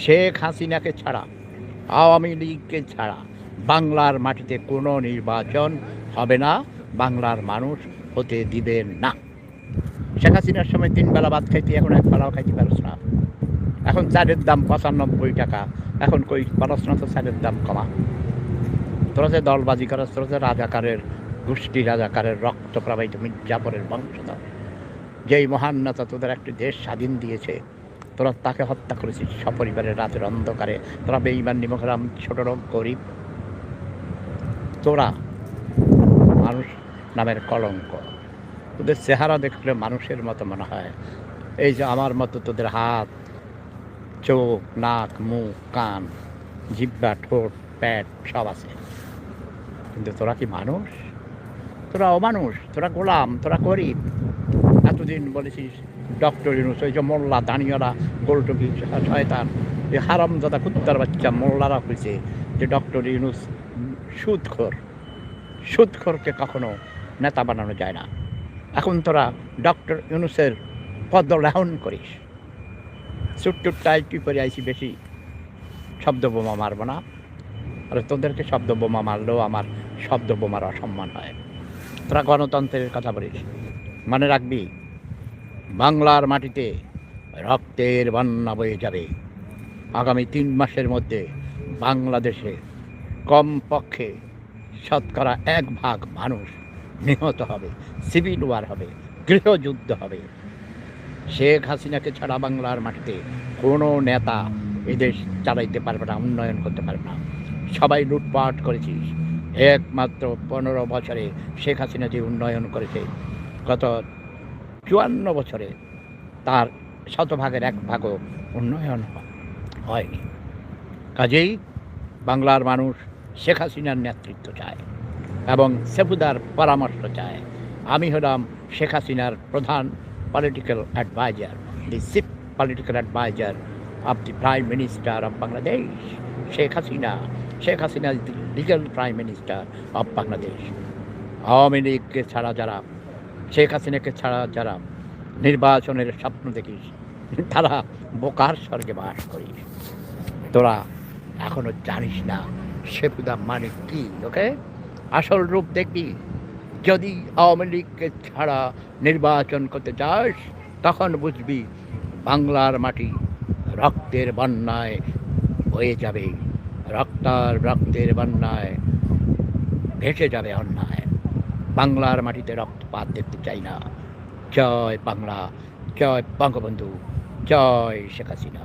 শেখ হাসিনাকে ছাড়া, আওয়ামী লীগকে ছাড়া বাংলার মাটিতে কোনো নির্বাচন হবে না, বাংলার মানুষ হতে দিবেন না। শেখ হাসিনার সময় 3 বেলা ভাত খাইতে, এখন 1 বেলাও খাইতে পারছ না। এখন চালের দাম 95 টাকা, এখন কই পারছ না তো চালের দাম কমা। তোরা যে দলবাজি করাস, তোরা যে রাজাকারের গোষ্ঠী, রাজাকারের রক্ত প্রবাহিত মির্জাপুরের বংশধর, যেই মহান নেতা তোদের একটি দেশ স্বাধীন দিয়েছে, তোরা তাকে হত্যা করেছিস সপরিবারের রাতের অন্ধকারে। তোরা বেঈমান, নিমখরাম, ছোট লোক, গরিব, তোরা মানুষ নামের কলঙ্ক। তোদের চেহারা দেখলে মানুষের মতো মনে হয়, এই যে আমার মতো তোদের হাত, চোখ, নাক, মুখ, কান, জিহ্বা, ঠোঁট, পেট সব আছে, কিন্তু তোরা কি মানুষ? তোরা অমানুষ, তোরা গোলাম, তোরা গরিব। এতদিন বলেছিস ডক্টর ইউনূস, ওই যে মোল্লা দানিয়ালা গোলটুকি শয়তান, এই হারামজাদা কুত্তার বাচ্চা মোল্লারা হয়েছে যে ডক্টর ইউনূস সুদখোর। সুদখোরকে কখনো নেতা বানানো যায় না। এখন তোরা ডক্টর ইউনূসের পদলাহন করিস। চুট্টুর টাইটি করে আইসি, বেশি শব্দ বোমা মারব না। আর তোদেরকে শব্দ বোমা মারলেও আমার শব্দ বোমার অসম্মান হয়। তোরা গণতন্ত্রের কথা বলিস, মনে রাখবি বাংলার মাটিতে রক্তের বন্যা বয়ে যাবে। আগামী 3 মাসের মধ্যে বাংলাদেশে কমপক্ষে শতকরা 1 ভাগ মানুষ নিহত হবে, সিভিল ওয়ার হবে, গৃহযুদ্ধ হবে। শেখ হাসিনাকে ছাড়া বাংলার মাটিতে কোনো নেতা এদেশ চালাইতে পারবে না, উন্নয়ন করতে পারবে না। সবাই লুটপাট করেছিস। একমাত্র 15 বছরে শেখ হাসিনা যে উন্নয়ন করেছে, গত 54 বছরে তার 100 ভাগের 1 ভাগও উন্নয়ন হয়নি। কাজেই বাংলার মানুষ শেখ হাসিনার নেতৃত্ব চায় এবং সেফুদার পরামর্শ চায়। আমি হলাম শেখ হাসিনার প্রধান political adviser, the chief political adviser of the prime minister of Bangladesh. Sheikh Hasina is the legal prime minister of Bangladesh. Awami লীগকে ছাড়া যারা, শেখ হাসিনাকে ছাড়া যারা নির্বাচনের স্বপ্ন দেখিস, তারা বোকার স্বর্গে বাস করিস। তোরা এখনো জানিস না সেফুদা মানে কি। ওকে, আসল রূপ দেখবি যদি আওয়ামী লীগকে ছাড়া নির্বাচন করতে চাস, তখন বুঝবি বাংলার মাটি রক্তের বন্যায় বয়ে যাবে, রক্তের বন্যায় ভেসে যাবে অন্যায়। বাংলার মাটিতে রক্তপাত দেখতে চাই না। জয় বাংলা, জয় বঙ্গবন্ধু, জয় শেখ হাসিনা।